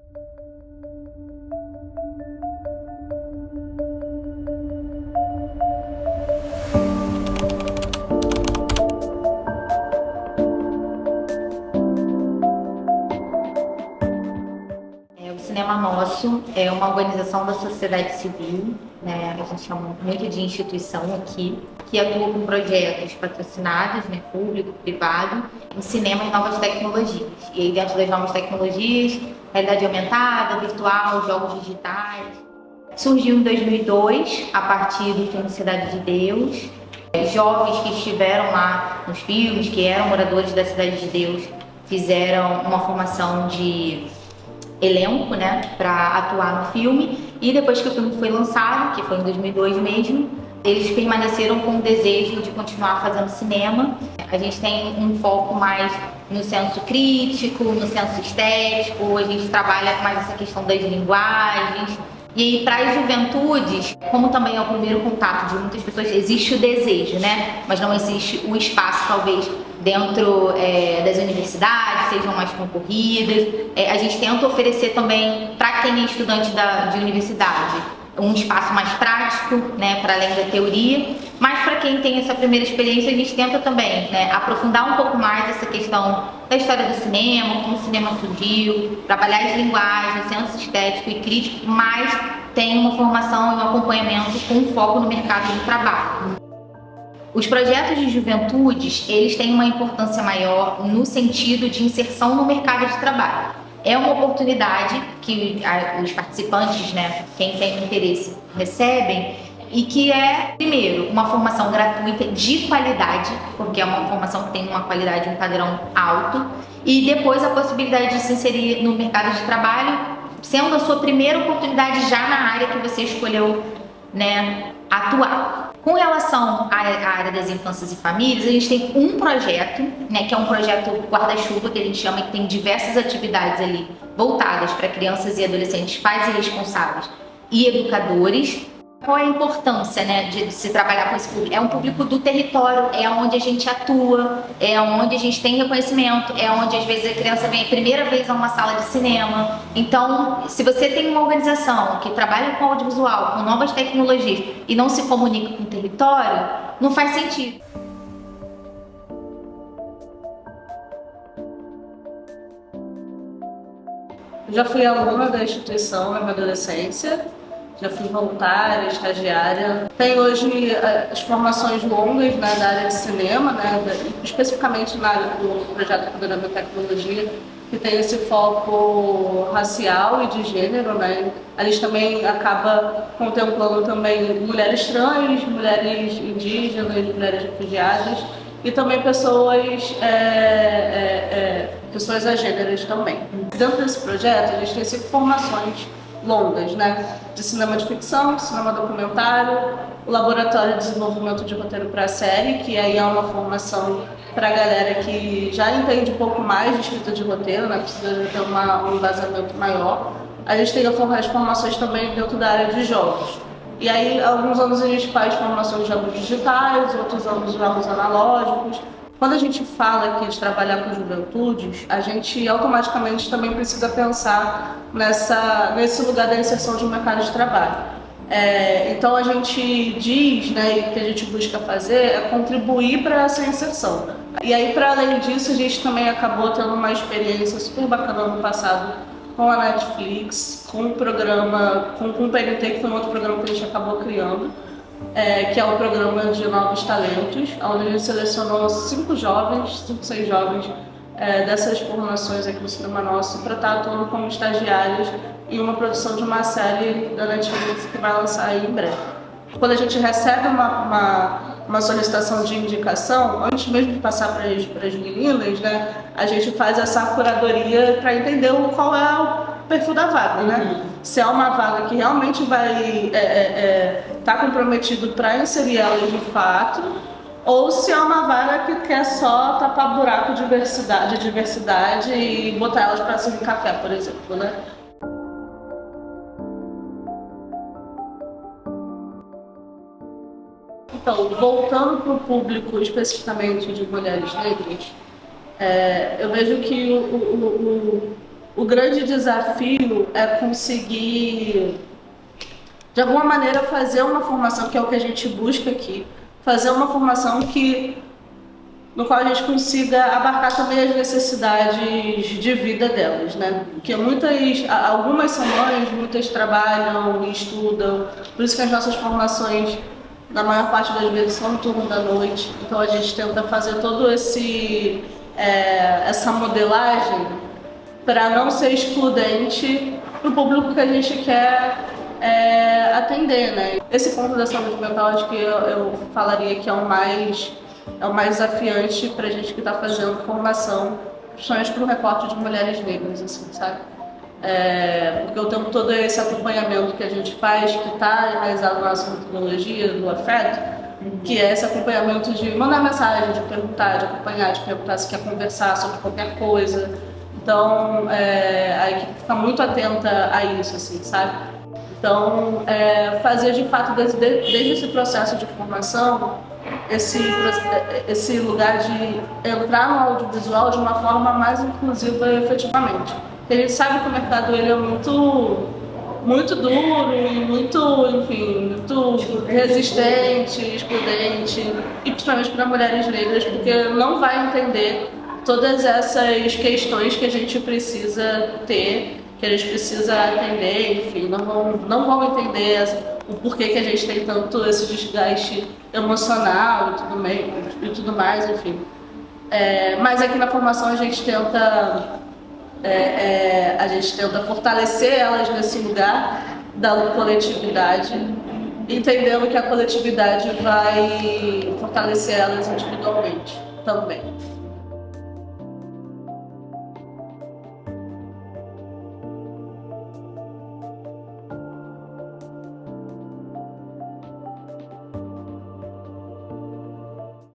O Cinema Nosso é uma organização da sociedade civil, né? A gente chama muito de instituição aqui, que atua com projetos patrocinados, né, público, privado, em cinema e novas tecnologias. E aí, dentro das novas tecnologias, realidade aumentada, virtual, jogos digitais. Surgiu em 2002, a partir do filme Cidade de Deus. Jovens que estiveram lá nos filmes, que eram moradores da Cidade de Deus, fizeram uma formação de elenco, né, para atuar no filme, e depois que o filme foi lançado, que foi em 2002 mesmo, eles permaneceram com o desejo de continuar fazendo cinema. A gente tem um foco mais no senso crítico, no senso estético, a gente trabalha mais essa questão das linguagens. E aí, para as juventudes, como também é o primeiro contato de muitas pessoas, existe o desejo, né? Mas não existe o espaço, talvez, dentro das universidades, sejam mais concorridas. A gente tenta oferecer também, para quem é estudante de universidade, um espaço mais prático, né, para além da teoria. Mas para quem tem essa primeira experiência, a gente tenta também, né, aprofundar um pouco mais essa questão da história do cinema, como o cinema surgiu, trabalhar as linguagens, o senso estético e crítico, mas tem uma formação e um acompanhamento com foco no mercado de trabalho. Os projetos de juventudes, eles têm uma importância maior no sentido de inserção no mercado de trabalho. É uma oportunidade que os participantes, né, quem tem interesse, recebem, e que é, primeiro, uma formação gratuita de qualidade, porque é uma formação que tem uma qualidade, um padrão alto, e depois a possibilidade de se inserir no mercado de trabalho, sendo a sua primeira oportunidade já na área que você escolheu, né, atuar. Com relação à área das infâncias e famílias, a gente tem um projeto, né, que é um projeto guarda-chuva, que a gente chama, que tem diversas atividades ali voltadas para crianças e adolescentes, pais e responsáveis e educadores. Qual é a importância, né, de se trabalhar com esse público? É um público do território, é onde a gente atua, é onde a gente tem reconhecimento, é onde às vezes a criança vem a primeira vez a uma sala de cinema. Então, se você tem uma organização que trabalha com audiovisual, com novas tecnologias e não se comunica com o território, não faz sentido. Eu já fui aluna da instituição na minha adolescência, já fui voluntária, estagiária. Tenho hoje as formações longas, né, da área de cinema, né, especificamente na área do projeto Poderando a Tecnologia, que tem esse foco racial e de gênero, né. A gente também acaba contemplando também mulheres trans, mulheres indígenas, mulheres refugiadas e também pessoas agêneras também. Dentro desse projeto, a gente tem 5 formações longas, né? De cinema de ficção, cinema documentário, o laboratório de desenvolvimento de roteiro para série, que aí é uma formação para a galera que já entende um pouco mais de escrita de roteiro, né? Precisa ter um embasamento maior. A gente tem as formações também dentro da área de jogos. E aí, alguns anos a gente faz formação de jogos digitais, outros anos jogos analógicos. Quando a gente fala aqui de trabalhar com juventudes, a gente automaticamente também precisa pensar nesse lugar da inserção de um mercado de trabalho. Então a gente diz, né, e o que a gente busca fazer é contribuir para essa inserção. E aí, para além disso, a gente também acabou tendo uma experiência super bacana no passado com a Netflix, com o programa, com o PNT, que foi um outro programa que a gente acabou criando. Que é o programa de Novos Talentos, onde a gente selecionou 5 jovens, 5, 6 jovens dessas formações aqui no Cinema Nosso para estar atuando como estagiários em uma produção de uma série da Netflix que vai lançar aí em breve. Quando a gente recebe uma solicitação de indicação, antes mesmo de passar para as meninas, né, a gente faz essa curadoria para entender qual é o perfil da vaga, né? Se é uma vaga que realmente vai estar comprometido para inserir elas de fato, ou se é uma vaga que quer só tapar buraco de diversidade e botar elas para servir café, por exemplo, né? Então, voltando para o público especificamente de mulheres negras, eu vejo que o grande desafio é conseguir, de alguma maneira, fazer uma formação, que é o que a gente busca aqui, fazer uma formação no qual a gente consiga abarcar também as necessidades de vida delas, né? Porque algumas são mães, muitas trabalham e estudam, por isso que as nossas formações, na maior parte das vezes, são no turno da noite. Então a gente tenta fazer todo essa modelagem para não ser excludente para o público que a gente quer atender, né? Esse ponto da saúde mental, acho que eu falaria que é o mais desafiante para a gente que está fazendo formação, principalmente para o recorte de mulheres negras, assim, sabe? Porque o tempo todo é esse acompanhamento que a gente faz, que está enraizado na nossa metodologia do afeto, que é esse acompanhamento de mandar mensagem, de perguntar, de acompanhar, de perguntar se quer conversar sobre qualquer coisa. Então, a equipe fica muito atenta a isso, assim, sabe? Então, fazer de fato, desde esse processo de formação, esse lugar de entrar no audiovisual de uma forma mais inclusiva efetivamente. Porque a gente sabe que o mercado ele é muito duro e muito resistente, excludente, e principalmente para mulheres negras, porque não vai entender todas essas questões que a gente precisa ter, que a gente precisa atender, enfim, não vão entender o porquê que a gente tem tanto esse desgaste emocional e tudo mais, enfim. Mas aqui na formação a gente tenta fortalecer elas nesse lugar da coletividade, entendendo que a coletividade vai fortalecer elas individualmente também.